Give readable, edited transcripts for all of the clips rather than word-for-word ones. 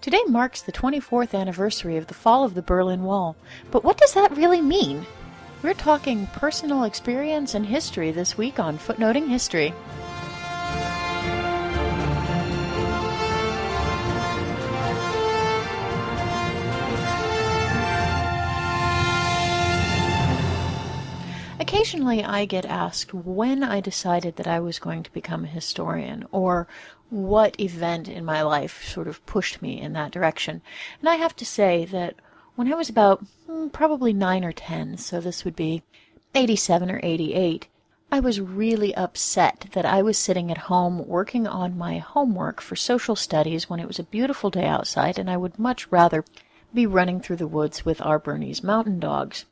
Today marks the 24th anniversary of the fall of the Berlin Wall, but what does that really mean? We're talking personal experience and history this week on Footnoting History. Occasionally I get asked when I decided that I was going to become a historian, or what event in my life sort of pushed me in that direction. And I have to say that when I was about probably 9 or 10, so this would be 87 or 88, I was really upset that I was sitting at home working on my homework for social studies when it was a beautiful day outside, and I would much rather be running through the woods with our Bernese mountain dogs.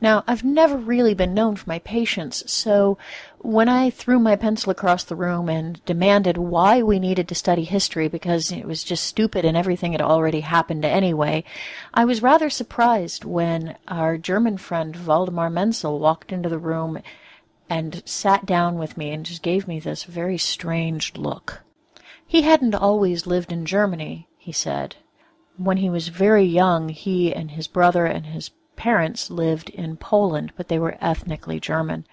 Now, I've never really been known for my patience, so when I threw my pencil across the room and demanded why we needed to study history because it was just stupid and everything had already happened anyway, I was rather surprised when our German friend Waldemar Menzel walked into the room and sat down with me and just gave me this very strange look. He hadn't always lived in Germany, he said. When he was very young, he and his brother and his parents lived in Poland, but they were ethnically German.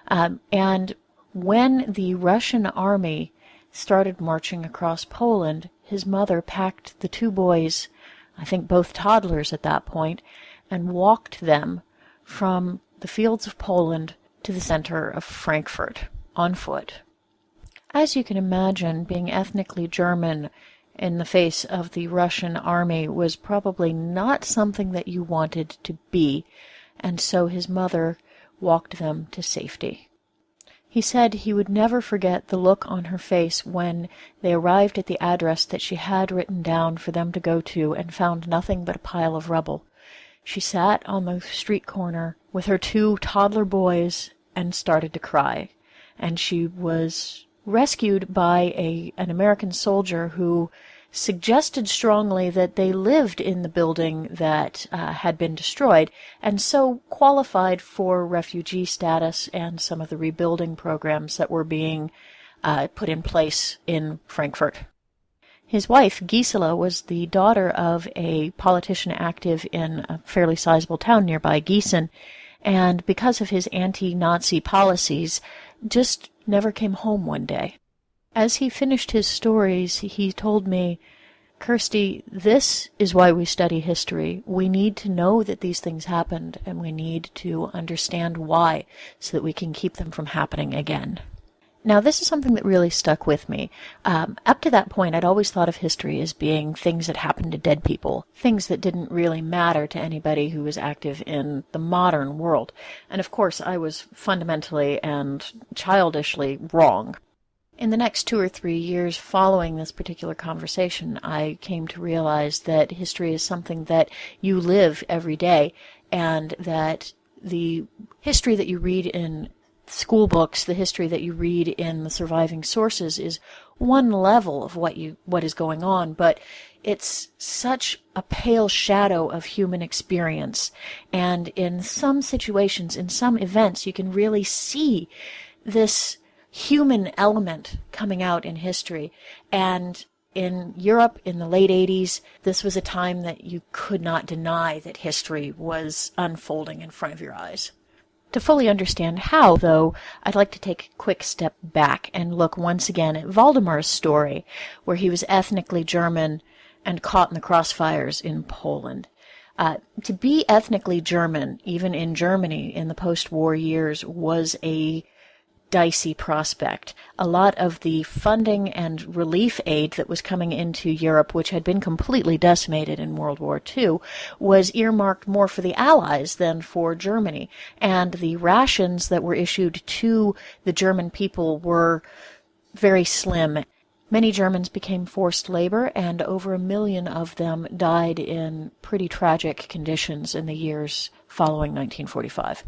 And when the Russian army started marching across Poland, his mother packed the two boys, I think both toddlers at that point, and walked them from the fields of Poland to the center of Frankfurt on foot. As you can imagine, being ethnically German in the face of the Russian army was probably not something that you wanted to be, and so his mother walked them to safety. He said he would never forget the look on her face when they arrived at the address that she had written down for them to go to and found nothing but a pile of rubble. She sat on the street corner with her two toddler boys and started to cry, and she was rescued by an American soldier who suggested strongly that they lived in the building that had been destroyed, and so qualified for refugee status and some of the rebuilding programs that were being put in place in Frankfurt. His wife, Gisela, was the daughter of a politician active in a fairly sizable town nearby, Gießen, and because of his anti-Nazi policies, just never came home one day. As he finished his stories, he told me, "Kirsti, this is why we study history. We need to know that these things happened, and we need to understand why, so that we can keep them from happening again." Now, this is something that really stuck with me. Up to that point, I'd always thought of history as being things that happened to dead people, things that didn't really matter to anybody who was active in the modern world. And of course, I was fundamentally and childishly wrong. In the next 2 or 3 years following this particular conversation, I came to realize that history is something that you live every day, and that the history that you read in school books, the history that you read in the surviving sources, is one level of what is going on, but it's such a pale shadow of human experience. And in some situations, in some events, you can really see this human element coming out in history. And in Europe in the late 80s, this was a time that you could not deny that history was unfolding in front of your eyes. To fully understand how, though, I'd like to take a quick step back and look once again at Waldemar's story, where he was ethnically German and caught in the crossfires in Poland. To be ethnically German, even in Germany in the post-war years, was a dicey prospect. A lot of the funding and relief aid that was coming into Europe, which had been completely decimated in World War II, was earmarked more for the Allies than for Germany. And the rations that were issued to the German people were very slim. Many Germans became forced labor, and over 1 million of them died in pretty tragic conditions in the years following 1945.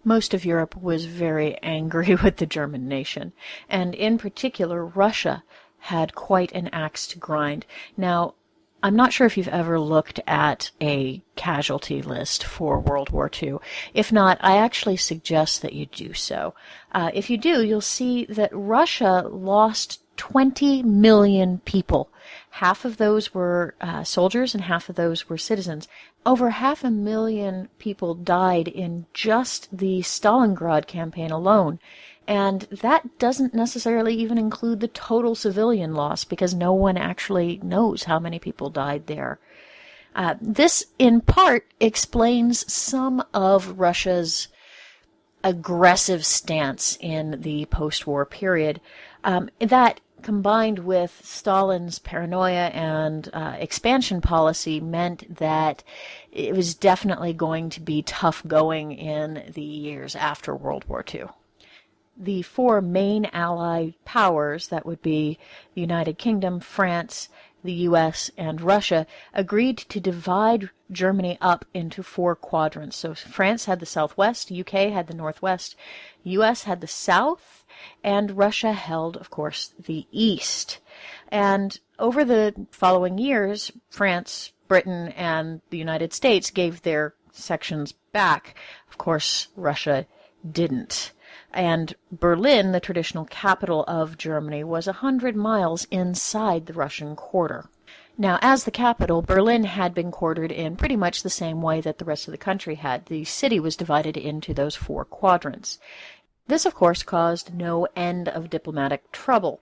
Most of Europe was very angry with the German nation, and in particular Russia had quite an axe to grind. Now, I'm not sure if you've ever looked at a casualty list for World War II. If not, I actually suggest that you do so. If you do, you'll see that Russia lost 20 million people. Half of those were soldiers and half of those were citizens. Over 500,000 people died in just the Stalingrad campaign alone. And that doesn't necessarily even include the total civilian loss, because no one actually knows how many people died there. This, in part, explains some of Russia's aggressive stance in the post-war period. That, combined with Stalin's paranoia and expansion policy, meant that it was definitely going to be tough going in the years after World War II. The four main Allied powers, that would be the United Kingdom, France, the U.S., and Russia, agreed to divide Germany up into four quadrants. So France had the southwest, UK had the northwest, U.S. had the south, and Russia held, of course, the east. And over the following years, France, Britain, and the United States gave their sections back. Of course, Russia didn't. And Berlin, the traditional capital of Germany, was 100 miles inside the Russian quarter. Now, as the capital, Berlin had been quartered in pretty much the same way that the rest of the country had. The city was divided into those four quadrants. This, of course, caused no end of diplomatic trouble.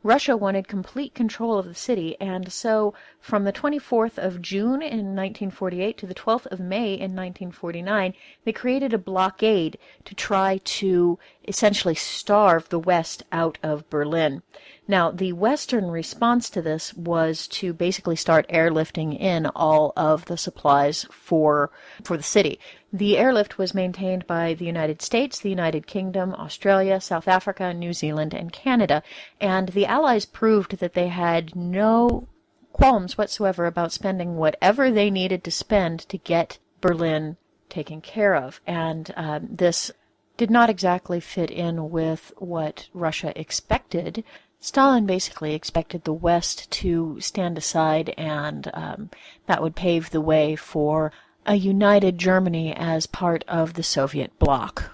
Russia wanted complete control of the city, and so from the 24th of June in 1948 to the 12th of May in 1949, they created a blockade to try to essentially starve the West out of Berlin. Now, the Western response to this was to basically start airlifting in all of the supplies for the city. The airlift was maintained by the United States, the United Kingdom, Australia, South Africa, New Zealand, and Canada, and the Allies proved that they had no qualms whatsoever about spending whatever they needed to spend to get Berlin taken care of. And this did not exactly fit in with what Russia expected. Stalin basically expected the West to stand aside, and that would pave the way for a united Germany as part of the Soviet bloc.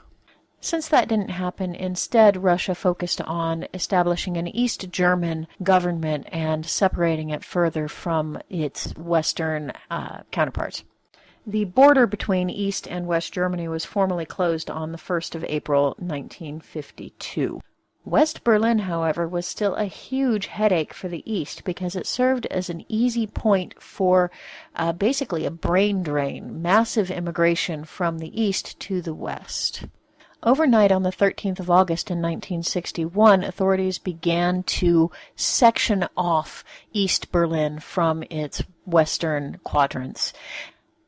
Since that didn't happen, instead Russia focused on establishing an East German government and separating it further from its Western counterparts. The border between East and West Germany was formally closed on the 1st of April 1952. West Berlin, however, was still a huge headache for the East because it served as an easy point for basically a brain drain, massive immigration from the East to the West. Overnight on the 13th of August in 1961, authorities began to section off East Berlin from its western quadrants.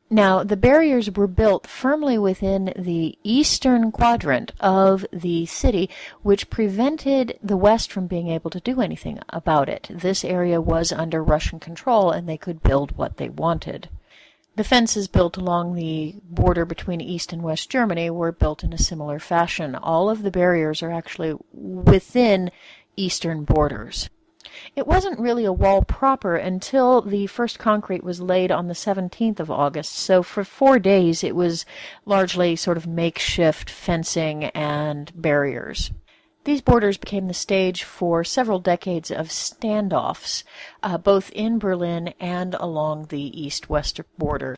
Now, the barriers were built firmly within the eastern quadrant of the city, which prevented the West from being able to do anything about it. This area was under Russian control, and they could build what they wanted. The fences built along the border between East and West Germany were built in a similar fashion. All of the barriers are actually within eastern borders. It wasn't really a wall proper until the first concrete was laid on the 17th of August, so for 4 days it was largely sort of makeshift fencing and barriers. These borders became the stage for several decades of standoffs, both in Berlin and along the east-west border.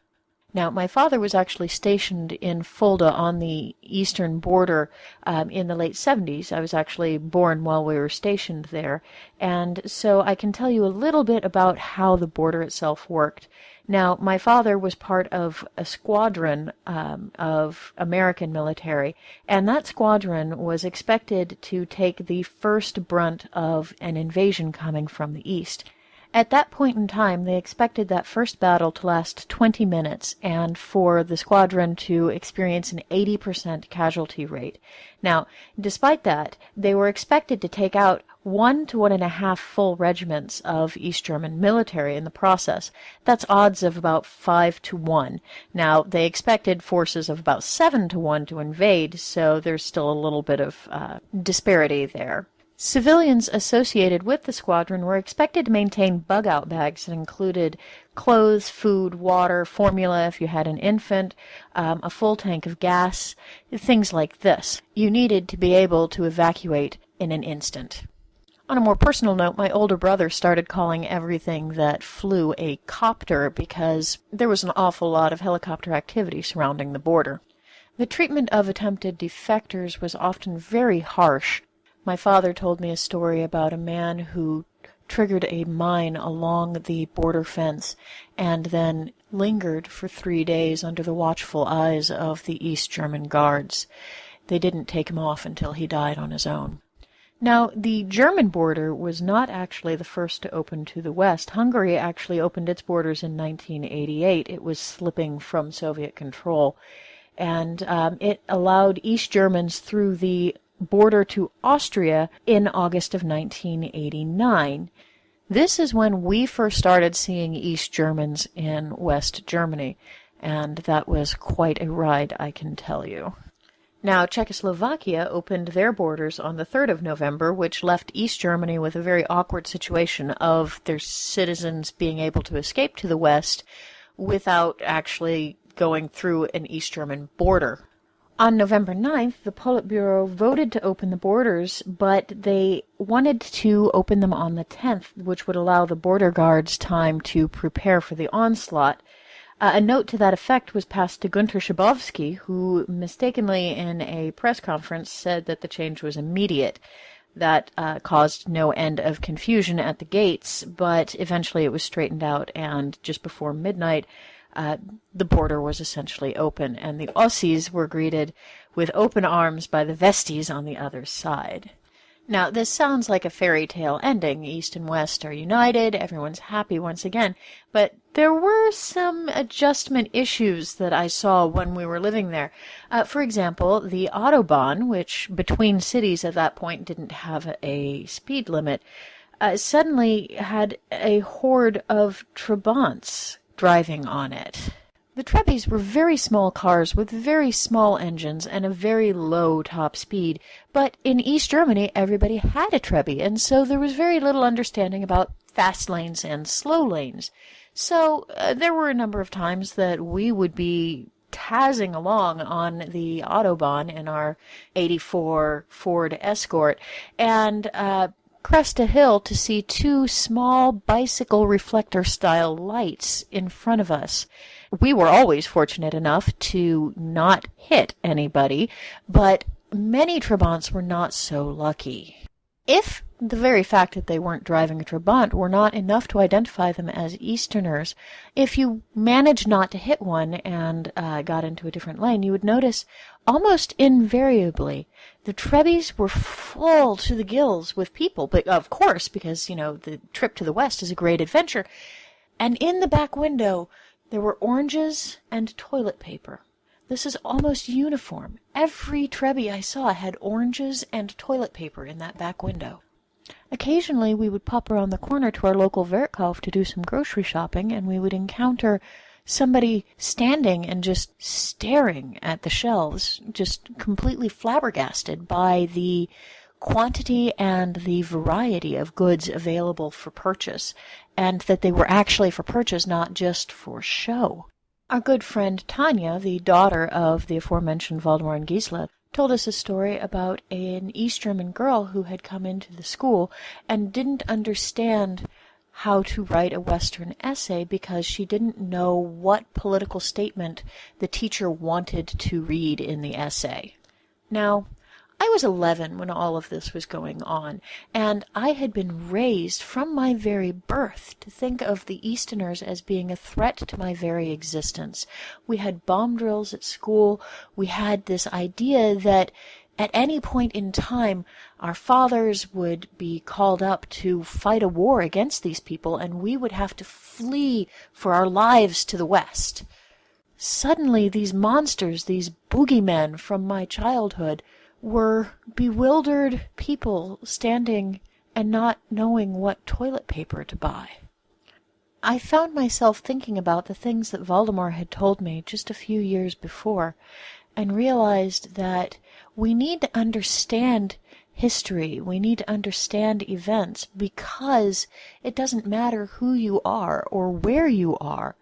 Now, my father was actually stationed in Fulda on the eastern border in the late 70s. I was actually born while we were stationed there, and so I can tell you a little bit about how the border itself worked. Now, my father was part of a squadron of American military, and that squadron was expected to take the first brunt of an invasion coming from the east. At that point in time, they expected that first battle to last 20 minutes and for the squadron to experience an 80% casualty rate. Now, despite that, they were expected to take out 1 to 1.5 full regiments of East German military in the process. That's odds of about 5 to 1. Now, they expected forces of about 7 to 1 to invade, so there's still a little bit of disparity there. Civilians associated with the squadron were expected to maintain bug-out bags that included clothes, food, water, formula if you had an infant, a full tank of gas, things like this. You needed to be able to evacuate in an instant. On a more personal note, my older brother started calling everything that flew a copter because there was an awful lot of helicopter activity surrounding the border. The treatment of attempted defectors was often very harsh. My father told me a story about a man who triggered a mine along the border fence and then lingered for 3 days under the watchful eyes of the East German guards. They didn't take him off until he died on his own. Now, the German border was not actually the first to open to the west. Hungary actually opened its borders in 1988. It was slipping from Soviet control, and it allowed East Germans through the border to Austria in August of 1989. This is when we first started seeing East Germans in West Germany, and that was quite a ride, I can tell you. Now, Czechoslovakia opened their borders on the 3rd of November, which left East Germany with a very awkward situation of their citizens being able to escape to the west without actually going through an East German border. On November 9th, the Politburo voted to open the borders, but they wanted to open them on the 10th, which would allow the border guards time to prepare for the onslaught. A note to that effect was passed to Gunter Schabowski, who mistakenly in a press conference said that the change was immediate. That caused no end of confusion at the gates, but eventually it was straightened out, and just before midnight, the border was essentially open, and the Aussies were greeted with open arms by the Westies on the other side. Now, this sounds like a fairy tale ending. East and West are united, everyone's happy once again, but there were some adjustment issues that I saw when we were living there. For example, the Autobahn, which between cities at that point didn't have a speed limit, suddenly had a horde of Trabants driving on it. The Trebbies were very small cars with very small engines and a very low top speed, but in East Germany everybody had a Trebbi, and so there was very little understanding about fast lanes and slow lanes. So there were a number of times that we would be tazzing along on the Autobahn in our '84 Ford Escort, and crest a hill to see two small bicycle reflector-style lights in front of us. We were always fortunate enough to not hit anybody, but many Trabants were not so lucky. If the very fact that they weren't driving a Trabant were not enough to identify them as Easterners, if you managed not to hit one and got into a different lane, you would notice almost invariably the Trebbies were full to the gills with people, but of course, because, the trip to the west is a great adventure, and in the back window there were oranges and toilet paper. This is almost uniform. Every Trebbi I saw had oranges and toilet paper in that back window. Occasionally we would pop around the corner to our local Verkauf to do some grocery shopping, and we would encounter somebody standing and just staring at the shelves, just completely flabbergasted by the quantity and the variety of goods available for purchase, and that they were actually for purchase, not just for show. Our good friend Tanya, the daughter of the aforementioned Waldemar and Gisela, told us a story about an East German girl who had come into the school and didn't understand how to write a Western essay because she didn't know what political statement the teacher wanted to read in the essay. Now, I was 11 when all of this was going on, and I had been raised from my very birth to think of the Easterners as being a threat to my very existence. We had bomb drills at school. We had this idea that at any point in time, our fathers would be called up to fight a war against these people, and we would have to flee for our lives to the West. Suddenly, these monsters, these boogeymen from my childhood, were bewildered people standing and not knowing what toilet paper to buy. I found myself thinking about the things that Waldemar had told me just a few years before, and realized that we need to understand history, we need to understand events, because it doesn't matter who you are or where you are.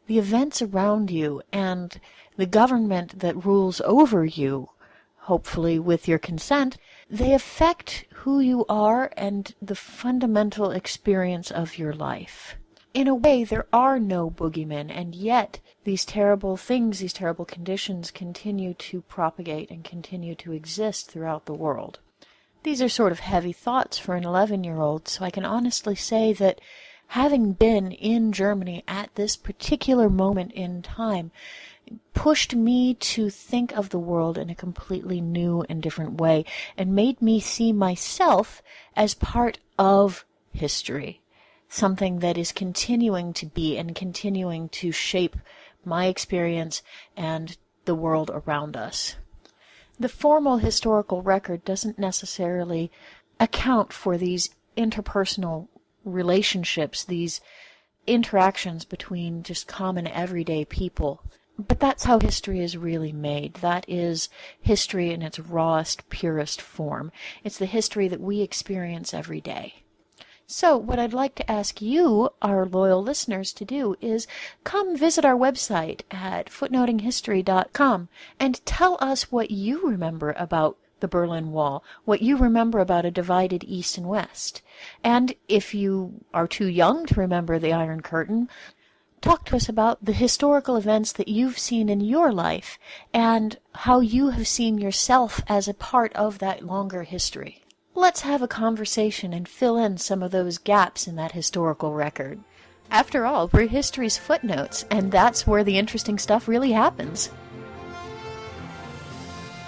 The events around you and the government that rules over you, hopefully with your consent, they affect who you are and the fundamental experience of your life. In a way, there are no boogeymen, and yet these terrible things, these terrible conditions continue to propagate and continue to exist throughout the world. These are sort of heavy thoughts for an 11-year-old, so I can honestly say that having been in Germany at this particular moment in time pushed me to think of the world in a completely new and different way, and made me see myself as part of history, something that is continuing to be and continuing to shape my experience and the world around us. The formal historical record doesn't necessarily account for these interpersonal relationships, these interactions between just common everyday people. But that's how history is really made. That is history in its rawest, purest form. It's the history that we experience every day. So what I'd like to ask you, our loyal listeners, to do is come visit our website at footnotinghistory.com and tell us what you remember about the Berlin Wall, what you remember about a divided East and West. And if you are too young to remember the Iron Curtain, talk to us about the historical events that you've seen in your life and how you have seen yourself as a part of that longer history. Let's have a conversation and fill in some of those gaps in that historical record. After all, we're history's footnotes, and that's where the interesting stuff really happens.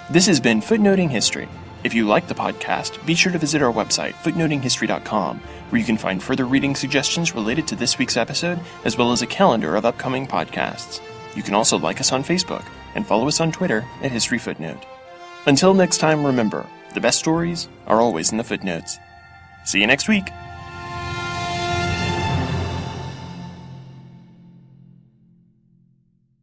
This has been Footnoting History. If you like the podcast, be sure to visit our website, footnotinghistory.com, where you can find further reading suggestions related to this week's episode, as well as a calendar of upcoming podcasts. You can also like us on Facebook and follow us on Twitter at History Footnote. Until next time, remember, the best stories are always in the footnotes. See you next week!